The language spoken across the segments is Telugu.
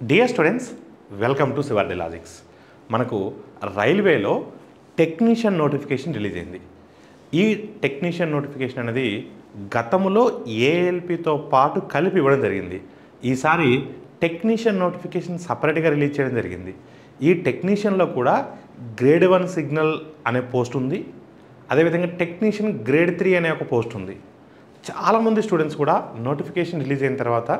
డియర్ స్టూడెంట్స్, వెల్కమ్ టు శివార్డి లాజిక్స్. మనకు రైల్వేలో టెక్నీషియన్ నోటిఫికేషన్ రిలీజ్ అయింది. ఈ టెక్నీషియన్ నోటిఫికేషన్ అనేది గతంలో ఏఎల్పితో పాటు కలిపి ఇవ్వడం జరిగింది. ఈసారి టెక్నీషియన్ నోటిఫికేషన్ సపరేట్గా రిలీజ్ చేయడం జరిగింది. ఈ టెక్నీషియన్లో కూడా గ్రేడ్ 1 సిగ్నల్ అనే పోస్ట్ ఉంది. అదేవిధంగా టెక్నీషియన్ గ్రేడ్ 3 అనే ఒక పోస్ట్ ఉంది. చాలామంది స్టూడెంట్స్ కూడా నోటిఫికేషన్ రిలీజ్ అయిన తర్వాత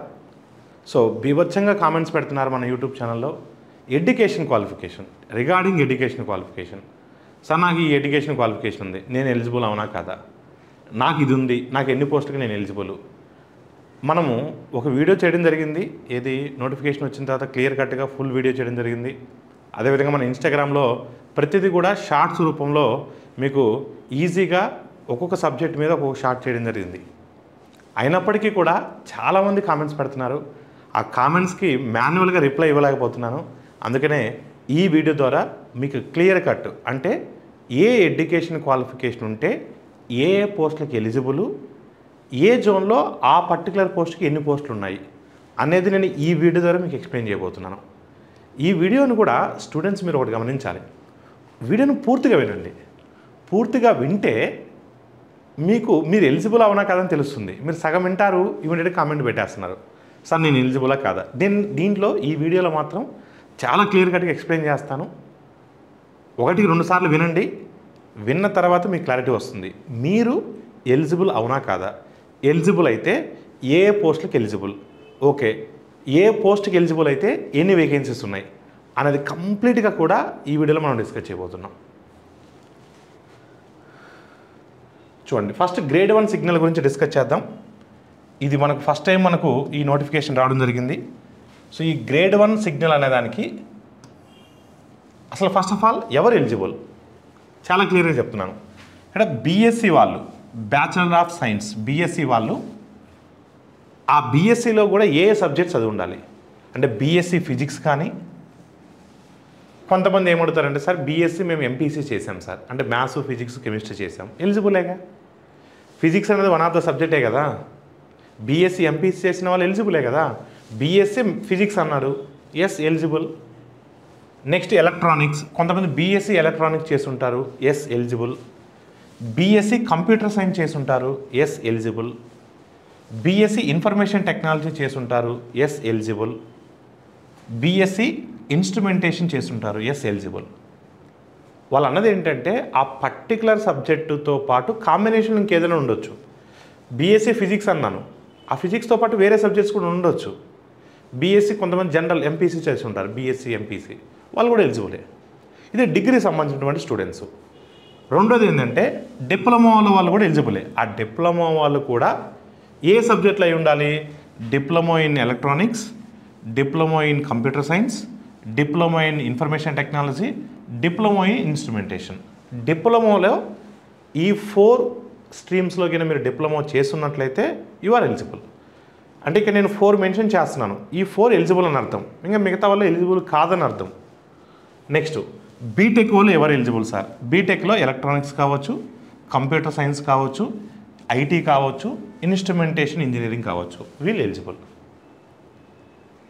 బీభత్సంగా కామెంట్స్ పెడుతున్నారు మన యూట్యూబ్ ఛానల్లో. Education qualification, regarding education qualification. Sir, నాకు ఈ ఎడ్యుకేషన్ క్వాలిఫికేషన్ ఉంది, నేను ఎలిజిబుల్ అవునా కాదా, నాకు ఇది ఉంది, నాకు ఎన్ని పోస్టులకి నేను ఎలిజిబుల్. మనము ఒక వీడియో చేయడం జరిగింది. ఏది నోటిఫికేషన్ వచ్చిన తర్వాత క్లియర్ కట్గా ఫుల్ వీడియో చేయడం జరిగింది. అదేవిధంగా మన ఇన్స్టాగ్రామ్లో ప్రతిదీ కూడా షార్ట్స్ రూపంలో మీకు ఈజీగా ఒక్కొక్క సబ్జెక్ట్ మీద ఒక్కొక్క షార్ట్ చేయడం జరిగింది. అయినప్పటికీ కూడా చాలామంది కామెంట్స్ పెడుతున్నారు. ఆ కామెంట్స్కి మాన్యువల్గా రిప్లై ఇవ్వలేకపోతున్నాను. అందుకనే ఈ వీడియో ద్వారా మీకు క్లియర్ కట్, అంటే ఏ ఎడ్యుకేషన్ క్వాలిఫికేషన్ ఉంటే ఏ పోస్టులకి ఎలిజిబుల్, ఏ జోన్లో ఆ పర్టికులర్ పోస్ట్కి ఎన్ని పోస్టులు ఉన్నాయి అనేది నేను ఈ వీడియో ద్వారా మీకు ఎక్స్ప్లెయిన్ చేయబోతున్నాను. ఈ వీడియోను కూడా స్టూడెంట్స్ మీరు ఒకటి గమనించాలి. వీడియోను పూర్తిగా వినండి. పూర్తిగా వింటే మీరు ఎలిజిబుల్ అవునా కాదని తెలుస్తుంది. మీరు సగం వింటారు, ఇమీడియట్గా కామెంట్ పెట్టేస్తున్నారు, సార్ నేను ఎలిజిబులా కాదా. దీంట్లో ఈ వీడియోలో మాత్రం చాలా క్లియర్ కట్గా ఎక్స్ప్లెయిన్ చేస్తాను. 1-2 సార్లు వినండి. విన్న తర్వాత మీకు క్లారిటీ వస్తుంది, మీరు ఎలిజిబుల్ అవునా కాదా. ఎలిజిబుల్ అయితే ఏ పోస్టులకు ఎలిజిబుల్, ఓకే, ఏ పోస్ట్కి ఎలిజిబుల్ అయితే ఎన్ని వేకెన్సీస్ ఉన్నాయి అనేది కంప్లీట్గా కూడా ఈ వీడియోలో మనం డిస్కస్ చేయబోతున్నాం. చూడండి, ఫస్ట్ గ్రేడ్ 1 సిగ్నల్ గురించి డిస్కస్ చేద్దాం. ఇది మనకు ఫస్ట్ టైం మనకు ఈ నోటిఫికేషన్ రావడం జరిగింది. సో ఈ గ్రేడ్ 1 సిగ్నల్ అనేదానికి అసలు ఫస్ట్ ఆఫ్ ఆల్ ఎవరు ఎలిజిబుల్ చాలా క్లియర్గా చెప్తున్నాను. ఇక్కడ బీఎస్సీ వాళ్ళు, బ్యాచిలర్ ఆఫ్ సైన్స్ బీఎస్సీ వాళ్ళు, ఆ బీఎస్సీలో కూడా ఏ సబ్జెక్ట్స్ చదివి ఉండాలి. అంటే బీఎస్సీ ఫిజిక్స్ కానీ, కొంతమంది ఏమడుతారంటే సార్ బీఎస్సీ మేము ఎంపీసీ చేసాం సార్, అంటే మ్యాథ్స్ ఫిజిక్స్ కెమిస్ట్రీ చేసాం, ఎలిజిబులేగా. ఫిజిక్స్ అనేది వన్ ఆఫ్ ద సబ్జెక్టే కదా. బీఎస్సీ ఎంపీసీ చేసిన వాళ్ళు ఎలిజిబులే కదా. బీఎస్సీ ఫిజిక్స్ అన్నారు, ఎస్ ఎలిజిబుల్. నెక్స్ట్ ఎలక్ట్రానిక్స్, కొంతమంది బీఎస్సీ ఎలక్ట్రానిక్స్ చేసుంటారు, yes eligible. BSc computer science చేసుంటారు, yes eligible. BSc information technology చేసుంటారు, ఎస్ ఎలిజిబుల్. బీఎస్సీ ఇన్స్ట్రుమెంటేషన్ చేసుంటారు, ఎస్ ఎలిజిబుల్. వాళ్ళు అన్నది ఏంటంటే ఆ పర్టికులర్ సబ్జెక్టుతో పాటు కాంబినేషన్ ఇంకేదైనా ఉండొచ్చు. బీఎస్సీ ఫిజిక్స్ అన్నాను, ఆ ఫిజిక్స్తో పాటు వేరే సబ్జెక్ట్స్ కూడా ఉండొచ్చు. బీఎస్సీ కొంతమంది జనరల్ ఎంపీసీ చేసి ఉంటారు, బీఎస్సీ ఎంపీసీ, వాళ్ళు కూడా ఎలిజిబులే. ఇది డిగ్రీ సంబంధించినటువంటి స్టూడెంట్స్. రెండోది ఏంటంటే డిప్లొమా వాళ్ళు కూడా ఎలిజిబులే. ఆ డిప్లొమా వాళ్ళు కూడా ఏ సబ్జెక్టులు అయి ఉండాలి? Diploma in electronics, diploma in computer science, diploma in information technology, diploma in instrumentation. డిప్లొమాలో ఈ 4 స్ట్రీమ్స్లో కింద మీరు డిప్లొమా చేస్తున్నట్లయితే యు ఆర్ ఎలిజిబుల్. అంటే ఇక్కడ నేను 4 మెన్షన్ చేస్తున్నాను, ఈ 4 ఎలిజిబుల్ అని అర్థం, ఇంకా మిగతా వాళ్ళు ఎలిజిబుల్ కాదని అర్థం. నెక్స్ట్ బీటెక్ వాళ్ళు ఎవరు ఎలిజిబుల్ సార్? బీటెక్లో ఎలక్ట్రానిక్స్ కావచ్చు, కంప్యూటర్ సైన్స్ కావచ్చు, ఐటీ కావచ్చు, ఇన్స్ట్రుమెంటేషన్ ఇంజనీరింగ్ కావచ్చు, వీళ్ళు ఎలిజిబుల్.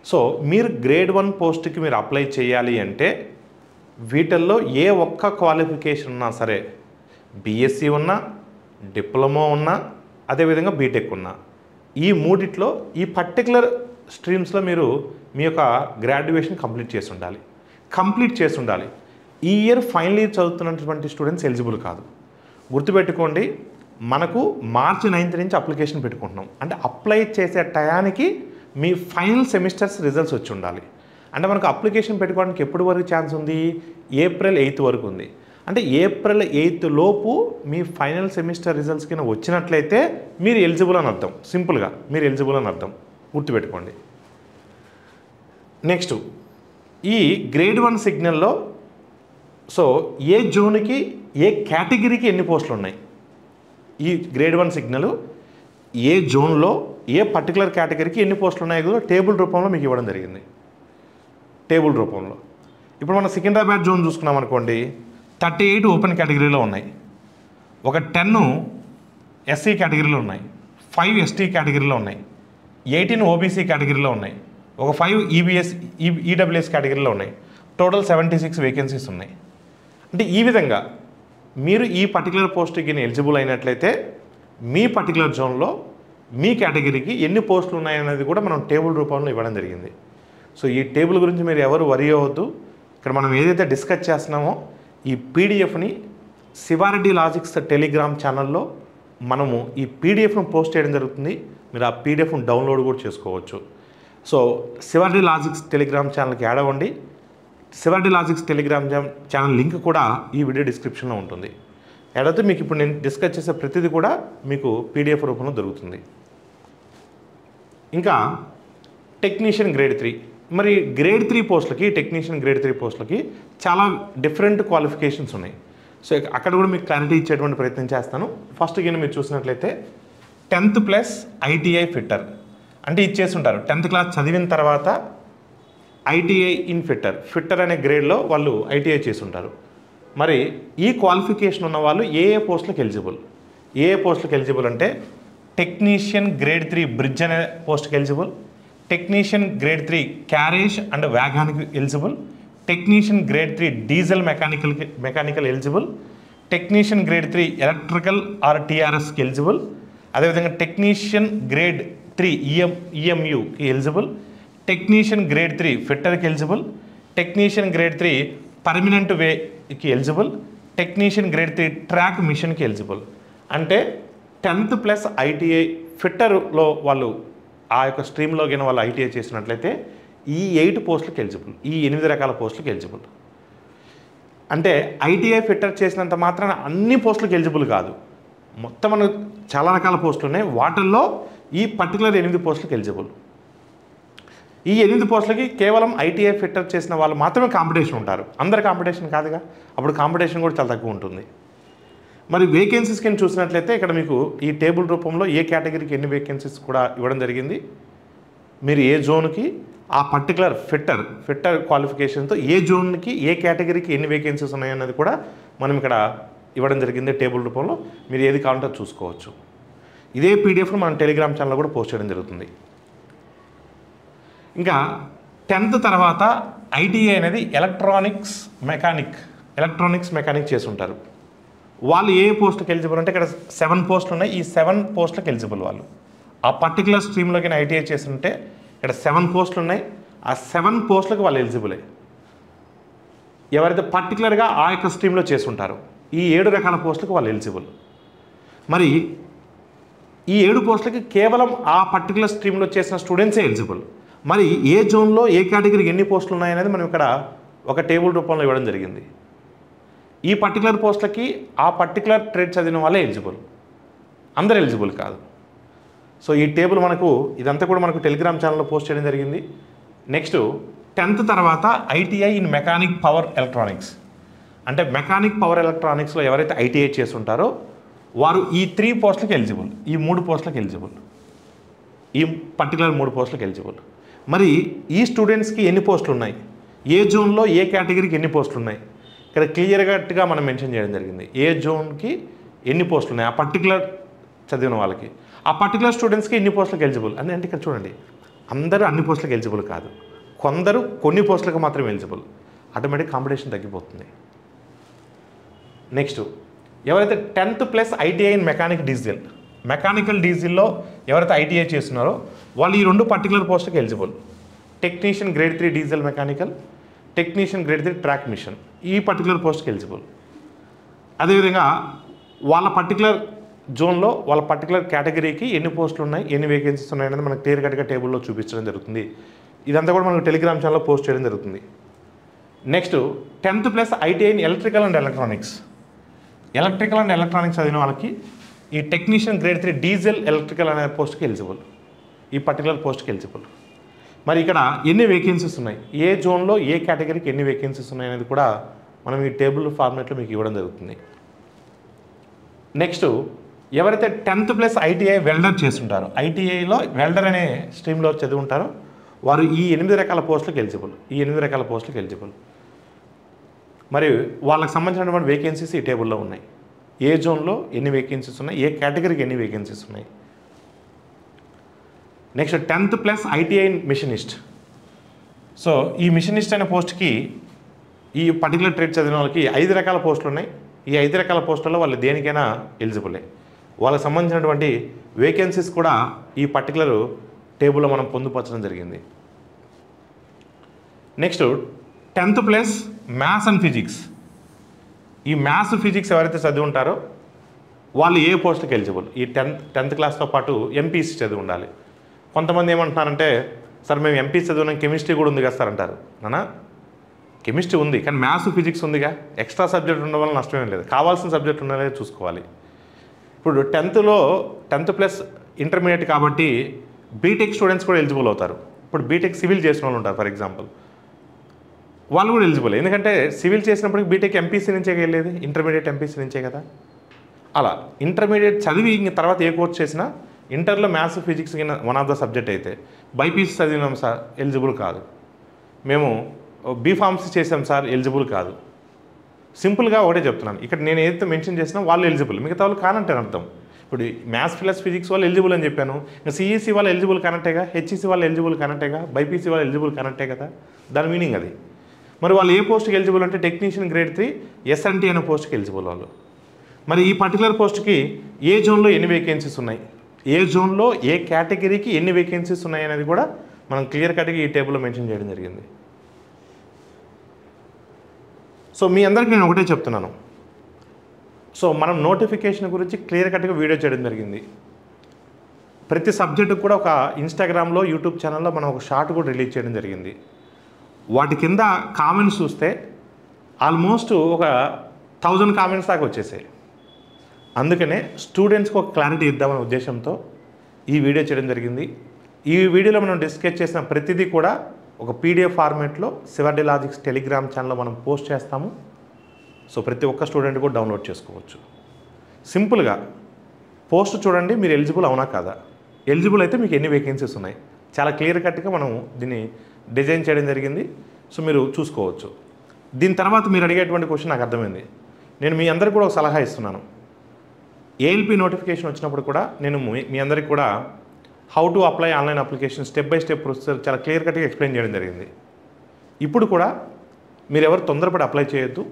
సో మీరు గ్రేడ్ 1 పోస్ట్కి మీరు అప్లై చేయాలి అంటే వీటిల్లో ఏ ఒక్క క్వాలిఫికేషన్ ఉన్నా సరే, బీఎస్సీ ఉన్నా, డిప్లొమా ఉన్నా, అదేవిధంగా బీటెక్ ఉన్నా, ఈ మూడిట్లో ఈ పర్టికులర్ స్ట్రీమ్స్లో మీరు మీ యొక్క గ్రాడ్యుయేషన్ కంప్లీట్ చేసి ఉండాలి. ఈ ఇయర్ ఫైనల్ ఇయర్ చదువుతున్నటువంటి స్టూడెంట్స్ ఎలిజిబుల్ కాదు. గుర్తుపెట్టుకోండి, మనకు మార్చి 9th నుంచి అప్లికేషన్ పెట్టుకుంటున్నాం. అంటే అప్లై చేసే టయానికి మీ ఫైనల్ సెమిస్టర్స్ రిజల్ట్స్ వచ్చి ఉండాలి. అంటే మనకు అప్లికేషన్ పెట్టుకోవడానికి ఎప్పటి వరకు ఛాన్స్ ఉంది? ఏప్రిల్ 8th వరకు ఉంది. అంటే ఏప్రిల్ 8th లోపు మీ ఫైనల్ సెమిస్టర్ రిజల్ట్స్ కింద వచ్చినట్లయితే మీరు ఎలిజిబుల్ అని అర్థం. సింపుల్గా మీరు ఎలిజిబుల్ అని అర్థం, గుర్తుపెట్టుకోండి. నెక్స్ట్ ఈ గ్రేడ్ 1 సిగ్నల్లో ఏ జోన్కి ఏ కేటగిరీకి ఎన్ని పోస్టులు ఉన్నాయి, ఈ గ్రేడ్ 1 సిగ్నల్ ఏ జోన్లో ఏ పర్టికులర్ కేటగిరీకి ఎన్ని పోస్టులు ఉన్నాయి కూడా టేబుల్ రూపంలో మీకు ఇవ్వడం జరిగింది. టేబుల్ రూపంలో ఇప్పుడు మనం సికింద్రాబాద్ జోన్ చూసుకున్నాం అనుకోండి, 38 ఓపెన్ కేటగిరీలో ఉన్నాయి, ఒక 10 ఎస్సీ కేటగిరీలో ఉన్నాయి, 5 ఎస్టీ కేటగిరీలో ఉన్నాయి, 18 ఓబీసీ కేటగిరీలో ఉన్నాయి, ఒక 5 ఈబీఎస్ ఈడబ్ల్యూఎస్ కేటగిరీలో ఉన్నాయి. టోటల్ 76 వేకెన్సీస్ ఉన్నాయి. అంటే ఈ విధంగా మీరు ఈ పర్టికులర్ పోస్ట్కి ఎలిజిబుల్ అయినట్లయితే మీ పర్టికులర్ జోన్లో మీ కేటగిరీకి ఎన్ని పోస్టులు ఉన్నాయనేది కూడా మనం టేబుల్ రూపంలో ఇవ్వడం జరిగింది. సో ఈ టేబుల్ గురించి మీరు ఎవరు వరి అవ్వద్దు. ఇక్కడ మనం ఏదైతే డిస్కస్ చేస్తున్నామో ఈ పీడిఎఫ్ని శివారెడ్డి లాజిక్స్ టెలిగ్రామ్ ఛానల్లో మనము ఈ పీడిఎఫ్ను పోస్ట్ చేయడం జరుగుతుంది. మీరు ఆ పీడిఎఫ్ను డౌన్లోడ్ కూడా చేసుకోవచ్చు. సో శివారెడ్డి లాజిక్స్ టెలిగ్రామ్ ఛానల్కి యాడ్ అవ్వండి. Shivareddy logics Telegram channel link కూడా ఈ వీడియో డిస్క్రిప్షన్లో ఉంటుంది. యాడ్ అయితే మీకు ఇప్పుడు నేను డిస్కస్ చేసే ప్రతిదీ కూడా మీకు పీడిఎఫ్ రూపంలో దొరుకుతుంది. ఇంకా టెక్నీషియన్ గ్రేడ్ 3, మరి గ్రేడ్ 3 పోస్టులకి, టెక్నీషియన్ గ్రేడ్ 3 పోస్టులకి చాలా డిఫరెంట్ క్వాలిఫికేషన్స్ ఉన్నాయి. సో అక్కడ కూడా మీకు క్లారిటీ ఇచ్చేటువంటి ప్రయత్నం చేస్తాను. ఫస్ట్ కింద మీరు చూసినట్లయితే 10th ప్లస్ ఐటీఐ ఫిట్టర్ అంటే ఇచ్చేసి ఉంటారు. 10th క్లాస్ చదివిన తర్వాత ఐటీఐ ఇన్ ఫిట్టర్ అనే గ్రేడ్లో వాళ్ళు ఐటీఐ చేసి ఉంటారు. మరి ఈ క్వాలిఫికేషన్ ఉన్న వాళ్ళు ఏ ఏ పోస్టులకు ఎలిజిబుల్? ఏ పోస్టులకు ఎలిజిబుల్ అంటే టెక్నీషియన్ గ్రేడ్ 3 బ్రిడ్జ్ అనే పోస్ట్కి eligible, technician grade 3 carriage and వ్యాగాన్కి eligible, technician grade 3 diesel mechanical eligible, technician grade 3 electrical or టీఆర్ఎస్కి ఎలిజిబుల్, అదేవిధంగా టెక్నీషియన్ గ్రేడ్ 3 ఈఎంయూకి ఎలిజిబుల్, టెక్నీషియన్ గ్రేడ్ 3 ఫిట్టర్కి ఎలిజిబుల్, టెక్నీషియన్ గ్రేడ్ 3 పర్మనెంట్ వేకి ఎలిజిబుల్, టెక్నీషియన్ గ్రేడ్ 3 ట్రాక్ మిషన్కి ఎలిజిబుల్. అంటే 10th ప్లస్ ఐటీఐ ఫిట్టర్లో వాళ్ళు ఆ యొక్క స్ట్రీమ్లో కింద వాళ్ళు ఐటీఐ చేసినట్లయితే ఈ 8 పోస్టులకు ఎలిజిబుల్, ఈ 8 రకాల పోస్టులకు ఎలిజిబుల్. అంటే ఐటీఐ ఫిట్టర్ చేసినంత మాత్రాన అన్ని పోస్టులకు ఎలిజిబుల్ కాదు. మొత్తం మనకు చాలా రకాల పోస్టులు ఉన్నాయి. వాటిల్లో ఈ పర్టికులర్ 8 పోస్టులకు ఎలిజిబుల్. ఈ 8 పోస్టులకి కేవలం ఐటీఐ ఫిట్టర్ చేసిన వాళ్ళు మాత్రమే కాంపిటీషన్ ఉంటారు. అందరు కాంపిటీషన్ కాదుగా, అప్పుడు కాంపిటీషన్ కూడా చాలా తక్కువ ఉంటుంది. మరి వేకెన్సీస్ కింద చూసినట్లయితే ఇక్కడ మీకు ఈ టేబుల్ రూపంలో ఏ కేటగిరీకి ఎన్ని వేకెన్సీస్ కూడా ఇవ్వడం జరిగింది. మీరు ఏ జోన్కి ఆ పర్టికులర్ ఫిట్టర్ క్వాలిఫికేషన్తో ఏ జోన్కి ఏ కేటగిరీకి ఎన్ని వేకెన్సీస్ ఉన్నాయన్నది కూడా మనం ఇక్కడ ఇవ్వడం జరిగింది టేబుల్ రూపంలో. మీరు ఏది కావాలంటే చూసుకోవచ్చు. ఇదే పీడిఎఫ్ను మనం టెలిగ్రామ్ ఛానల్లో కూడా పోస్ట్ చేయడం జరుగుతుంది. ఇంకా 10th తర్వాత ఐటీఐ అనేది ఎలక్ట్రానిక్స్ మెకానిక్ చేసి ఉంటారు. వాళ్ళు ఏ పోస్టులకు ఎలిజిబుల్ అంటే ఇక్కడ 7 పోస్టులు ఉన్నాయి. ఈ 7 పోస్టులకు ఎలిజిబుల్ వాళ్ళు ఆ పర్టికులర్ స్ట్రీమ్లోకి ఐటీఐ చేస్తుంటే ఇక్కడ 7 పోస్టులు ఉన్నాయి. ఆ 7 పోస్టులకు వాళ్ళు ఎలిజిబులే. ఎవరైతే పర్టికులర్గా ఆ యొక్క స్ట్రీమ్లో చేస్తుంటారో ఈ 7 రకాల పోస్టులకు వాళ్ళు ఎలిజిబుల్. మరి ఈ 7 పోస్టులకి కేవలం ఆ పర్టికులర్ స్ట్రీమ్లో చేసిన స్టూడెంట్సే ఎలిజిబుల్. మరి ఏ జోన్లో ఏ కేటగిరీకి ఎన్ని పోస్టులు ఉన్నాయనేది మనం ఇక్కడ ఒక టేబుల్ రూపంలో ఇవ్వడం జరిగింది. ఈ పర్టికులర్ పోస్టులకి ఆ పర్టికులర్ ట్రేడ్ చదివిన వాళ్ళే ఎలిజిబుల్, అందరు ఎలిజిబుల్ కాదు. సో ఈ టేబుల్ మనకు ఇదంతా కూడా మనకు టెలిగ్రామ్ ఛానల్లో పోస్ట్ చేయడం జరిగింది. నెక్స్ట్ 10th తర్వాత ITI in mechanic power electronics అంటే మెకానిక్ పవర్ ఎలక్ట్రానిక్స్లో ఎవరైతే ఐటీఐ చేస్తుంటారో వారు ఈ 3 పోస్టులకు ఎలిజిబుల్, ఈ 3 పోస్టులకు ఎలిజిబుల్, ఈ పర్టికులర్ 3 పోస్టులకు ఎలిజిబుల్. మరి ఈ స్టూడెంట్స్కి ఎన్ని పోస్టులు ఉన్నాయి, ఏ జోన్లో ఏ కేటగిరీకి ఎన్ని పోస్టులు ఉన్నాయి ఇక్కడ క్లియర్గా మనం మెన్షన్ చేయడం జరిగింది. ఏ జోన్కి ఎన్ని పోస్టులు ఉన్నాయి ఆ పర్టికులర్ చదివిన వాళ్ళకి, ఆ పర్టికులర్ స్టూడెంట్స్కి ఎన్ని పోస్టులకు ఎలిజిబుల్ అని. అంటే ఇక్కడ చూడండి, అందరూ అన్ని పోస్టులకు ఎలిజిబుల్ కాదు, కొందరు కొన్ని పోస్టులకు మాత్రమే ఎలిజిబుల్. ఆటోమేటిక్ కాంపిటీషన్ తగ్గిపోతుంది. నెక్స్ట్ ఎవరైతే 10th plus ITI in mechanical డీజిల్లో ఎవరైతే ఐటీఐ చేస్తున్నారో వాళ్ళు ఈ 2 పర్టికులర్ పోస్టులకు eligible. Technician grade 3 diesel mechanical, technician grade 3 track machine ఈ పర్టికులర్ పోస్ట్కి ఎలిజిబుల్. అదేవిధంగా వాళ్ళ పర్టికులర్ జోన్లో వాళ్ళ పర్టికులర్ కేటగిరీకి ఎన్ని పోస్టులు ఉన్నాయి, ఎన్ని వేకెన్సీస్ ఉన్నాయనేది మనకు క్లియర్ కట్గా టేబుల్లో చూపించడం జరుగుతుంది. ఇదంతా కూడా మనకు టెలిగ్రామ్ ఛానల్లో పోస్ట్ చేయడం జరుగుతుంది. Next 10th plus ITI in electrical and electronics చదివిన వాళ్ళకి ఈ టెక్నీషియన్ గ్రేడ్ 3 డీజిల్ ఎలక్ట్రికల్ అనే పోస్ట్కి ఎలిజిబుల్, ఈ పర్టికులర్ పోస్ట్కి ఎలిజిబుల్. మరి ఇక్కడ ఎన్ని వేకెన్సీస్ ఉన్నాయి, ఏ జోన్లో ఏ కేటగిరీకి ఎన్ని వేకెన్సీస్ ఉన్నాయి అనేది కూడా మనం ఈ టేబుల్ ఫార్మాట్లో మీకు ఇవ్వడం జరుగుతుంది. నెక్స్ట్ ఎవరైతే 10th ప్లస్ ఐటీఐ వెల్డర్ చేస్తుంటారో, ఐటీఐలో వెల్డర్ అనే స్ట్రీమ్లో చదివి ఉంటారో వారు ఈ 8 రకాల పోస్టులకు ఎలిజిబుల్. మరి వాళ్ళకి సంబంధించినటువంటి వేకెన్సీస్ ఈ టేబుల్లో ఉన్నాయి. ఏ జోన్లో ఎన్ని వేకెన్సీస్ ఉన్నాయి, ఏ కేటగిరీకి ఎన్ని వేకెన్సీస్ ఉన్నాయి. Next 10th plus ITI machinist so ఈ మిషనిస్ట్ అనే పోస్ట్కి ఈ పర్టికులర్ ట్రేడ్ చదివిన వాళ్ళకి 5 రకాల పోస్టులు ఉన్నాయి. ఈ 5 రకాల పోస్టుల్లో వాళ్ళు దేనికైనా ఎలిజిబులే. వాళ్ళకి సంబంధించినటువంటి వేకెన్సీస్ కూడా ఈ పర్టికులర్ టేబుల్లో మనం పొందుపరచడం జరిగింది. Next 10th plus maths and physics. ఈ మ్యాథ్స్ ఫిజిక్స్ ఎవరైతే చదివి ఉంటారో వాళ్ళు ఏ పోస్ట్కి ఎలిజిబుల్? ఈ 10th క్లాస్తో పాటు ఎంపీసీ చదివి ఉండాలి. కొంతమంది ఏమంటున్నారంటే సార్ మేము ఎంపీసీ చదివినాం, కెమిస్ట్రీ కూడా ఉంది కదా సార్ అంటారు. నానా కెమిస్ట్రీ ఉంది కానీ మ్యాథ్స్ ఫిజిక్స్ ఉందిగా, ఎక్స్ట్రా సబ్జెక్ట్ ఉండడం వల్ల నష్టమేం లేదు. కావాల్సిన సబ్జెక్ట్ ఉన్నదే చూసుకోవాలి. ఇప్పుడు 10th ప్లస్ ఇంటర్మీడియట్ కాబట్టి బీటెక్ స్టూడెంట్స్ కూడా ఎలిజిబుల్ అవుతారు. ఇప్పుడు బీటెక్ సివిల్ చేసిన వాళ్ళు ఉంటారు ఫర్ ఎగ్జాంపుల్, వాళ్ళు కూడా ఎలిజిబుల్. ఎందుకంటే సివిల్ చేసినప్పటికి బీటెక్ ఎంపీసీ నుంచే వెళ్ళేది, ఇంటర్మీడియట్ ఎంపీసీ నుంచే కదా. అలా ఇంటర్మీడియట్ చదివి ఇంక తర్వాత ఏ కోర్స్ చేసినా ఇంటర్లో మ్యాథ్స్ ఫిజిక్స్ కింద వన్ ఆఫ్ ద సబ్జెక్ట్ అయితే బైపీసీ చదివినాం సార్ ఎలిజిబుల్ కాదు, మేము బీఫార్మసీ చేసాం సార్ ఎలిజిబుల్ కాదు. సింపుల్గా ఒకటే చెప్తున్నాను, ఇక్కడ నేను ఏదైతే మెన్షన్ చేసినా వాళ్ళు ఎలిజిబుల్, మిగతా వాళ్ళు కానంటే అర్థం. ఇప్పుడు మ్యాథ్స్ ప్లస్ ఫిజిక్స్ వాళ్ళు ఎలిజిబుల్ అని చెప్పాను, ఇంకా సిఈసీ వాళ్ళు ఎలిజిబుల్ కానట్టేగా, హెచ్ఈసీ వాళ్ళు ఎలిజిబుల్ కానట్టేగా, బైపీసీ వాళ్ళు ఎలిజిబుల్ కానట్టే కదా, దాని మీనింగ్ అది. మరి వాళ్ళు ఏ పోస్ట్కి ఎలిజిబుల్ అంటే టెక్నీషియన్ గ్రేడ్ 3 ఎస్ఎన్టీ అనే పోస్ట్కి ఎలిజిబుల్ వాళ్ళు. మరి ఈ పర్టికులర్ పోస్ట్కి ఏ జోన్లో ఎన్ని వేకెన్సీస్ ఉన్నాయి, ఏ జోన్లో ఏ కేటగిరీకి ఎన్ని వేకెన్సీస్ ఉన్నాయి అనేది కూడా మనం క్లియర్ కట్గా ఈ టేబుల్లో మెన్షన్ చేయడం జరిగింది. సో మీ అందరికీ నేను ఒకటే చెప్తున్నాను, సో మనం నోటిఫికేషన్ గురించి క్లియర్ కట్గా వీడియో చేయడం జరిగింది. ప్రతి సబ్జెక్టుకు కూడా ఒక ఇన్స్టాగ్రామ్లో యూట్యూబ్ ఛానల్లో మనం ఒక షార్ట్ కూడా రిలీజ్ చేయడం జరిగింది. వాటి కింద కామెంట్స్ చూస్తే ఆల్మోస్ట్ ఒక 1000 కామెంట్స్ దాకా వచ్చేసాయి. అందుకనే స్టూడెంట్స్కి ఒక క్లారిటీ ఇద్దామనే ఉద్దేశంతో ఈ వీడియో చేయడం జరిగింది. ఈ వీడియోలో మనం డిస్కస్ చేసిన ప్రతిదీ కూడా ఒక పీడిఎఫ్ ఫార్మేట్లో సివర్డి లాజిక్స్ టెలిగ్రామ్ ఛానల్లో మనం పోస్ట్ చేస్తాము. సో ప్రతి ఒక్క స్టూడెంట్ కూడా డౌన్లోడ్ చేసుకోవచ్చు. సింపుల్గా పోస్ట్ చూడండి, మీరు ఎలిజిబుల్ అవునా కాదా, ఎలిజిబుల్ అయితే మీకు ఎన్ని వేకెన్సీస్ ఉన్నాయి, చాలా క్లియర్ కట్గా మనం దీన్ని డిజైన్ చేయడం జరిగింది. సో మీరు చూసుకోవచ్చు. దీని తర్వాత మీరు అడిగేటువంటి క్వశ్చన్ నాకు అర్థమైంది. నేను మీ అందరికీ కూడా ఒక సలహా ఇస్తున్నాను. ఏఎల్పి నోటిఫికేషన్ వచ్చినప్పుడు కూడా నేను మీ అందరికీ కూడా how to apply online application step by step procedure చాలా క్లియర్ కట్గా ఎక్స్ప్లెయిన్ చేయడం జరిగింది. ఇప్పుడు కూడా మీరు ఎవరు తొందరపడి అప్లై చేయొద్దు,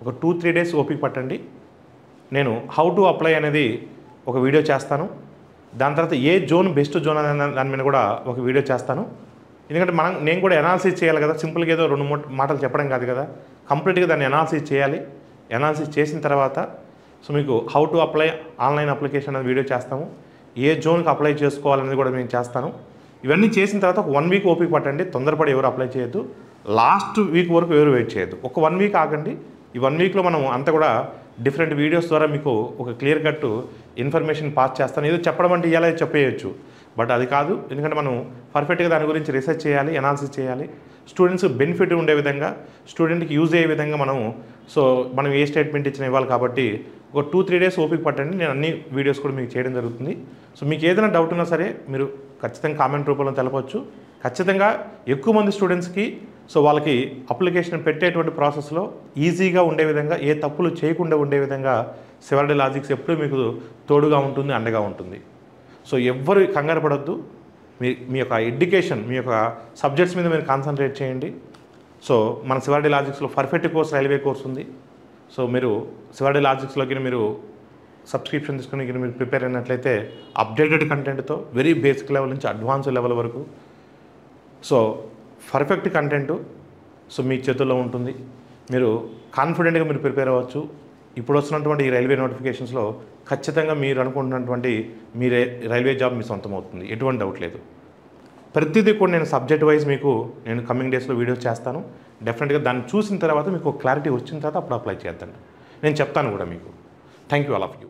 ఒక 2-3 డేస్ ఓపిక పట్టండి. నేను హౌ టు అప్లై అనేది ఒక వీడియో చేస్తాను. దాని తర్వాత ఏ జోన్ బెస్ట్ జోన్ అనే దాని మీద కూడా ఒక వీడియో చేస్తాను. ఎందుకంటే నేను కూడా అనాలిసిస్ చేయాలి కదా, సింపుల్గా ఏదో 2 మాటలు చెప్పడం కాదు కదా, కంప్లీట్గా దాన్ని అనాలిసిస్ చేయాలి. అనాలిసిస్ చేసిన తర్వాత సో మీకు how to apply online application అనేది వీడియో చేస్తాము. ఏ జోన్కి అప్లై చేసుకోవాలనేది కూడా నేను చేస్తాను. ఇవన్నీ చేసిన తర్వాత ఒక 1 వీక్ ఓపిక పట్టండి, తొందరపడి ఎవరు అప్లై చేయొద్దు. లాస్ట్ వీక్ వరకు ఎవరు వెయిట్ చేయొద్దు, ఒక 1 వీక్ ఆగండి. ఈ 1 వీక్లో మనం అంతా కూడా డిఫరెంట్ వీడియోస్ ద్వారా మీకు ఒక క్లియర్ కట్ ఇన్ఫర్మేషన్ పాస్ చేస్తాను. ఏదో చెప్పడం అంటే ఇలా చెప్పేయచ్చు, బట్ అది కాదు. ఎందుకంటే మనం పర్ఫెక్ట్గా దాని గురించి రీసెర్చ్ చేయాలి, అనాలిసిస్ చేయాలి. స్టూడెంట్స్ బెనిఫిట్ ఉండే విధంగా, స్టూడెంట్కి యూజ్ అయ్యే విధంగా మనం ఏ స్టేట్మెంట్ ఇచ్చినా ఇవ్వాలి. కాబట్టి ఒక 2-3 డేస్ ఓపిక పట్టండి, నేను అన్ని వీడియోస్ కూడా మీకు చేయడం జరుగుతుంది. సో మీకు ఏదైనా డౌట్ ఉన్నా సరే మీరు ఖచ్చితంగా కామెంట్ రూపంలో తెలపవచ్చు. ఖచ్చితంగా ఎక్కువ మంది స్టూడెంట్స్కి సో వాళ్ళకి అప్లికేషన్ పెట్టేటువంటి ప్రాసెస్లో ఈజీగా ఉండే విధంగా, ఏ తప్పులు చేయకుండా ఉండే విధంగా సివర్డి లాజిక్స్ ఎప్పుడూ మీకు తోడుగా ఉంటుంది, అండగా ఉంటుంది. సో ఎవ్వరు కంగారు పడొద్దు. మీ యొక్క ఎడ్యుకేషన్, మీ యొక్క సబ్జెక్ట్స్ మీద మీరు కాన్సన్ట్రేట్ చేయండి. సో మన సివర్డి లాజిక్స్లో పర్ఫెక్ట్ కోర్స్ రైల్వే కోర్స్ ఉంది. సో మీరు సివర్డి లాజిక్స్లోకి మీరు సబ్స్క్రిప్షన్ తీసుకుని మీరు ప్రిపేర్ అయినట్లయితే అప్డేటెడ్ కంటెంట్తో వెరీ బేసిక్ లెవెల్ నుంచి అడ్వాన్స్ లెవెల్ వరకు సో పర్ఫెక్ట్ కంటెంట్ సో మీ చేతుల్లో ఉంటుంది. మీరు కాన్ఫిడెంట్గా మీరు ప్రిపేర్ అవ్వచ్చు. ఇప్పుడు వస్తున్నటువంటి ఈ రైల్వే నోటిఫికేషన్స్లో ఖచ్చితంగా మీరు అనుకుంటున్నటువంటి మీ రైల్వే జాబ్ మీ సొంతం అవుతుంది, ఎటువంటి డౌట్ లేదు. ప్రతిదీ కూడా నేను సబ్జెక్ట్ వైజ్ మీకు నేను కమింగ్ డేస్లో వీడియోస్ చేస్తాను. డెఫినెట్గా దాన్ని చూసిన తర్వాత మీకు క్లారిటీ వచ్చిన తర్వాత అప్పుడు అప్లై చేద్దాం, నేను చెప్తాను కూడా మీకు. Thank you all of you.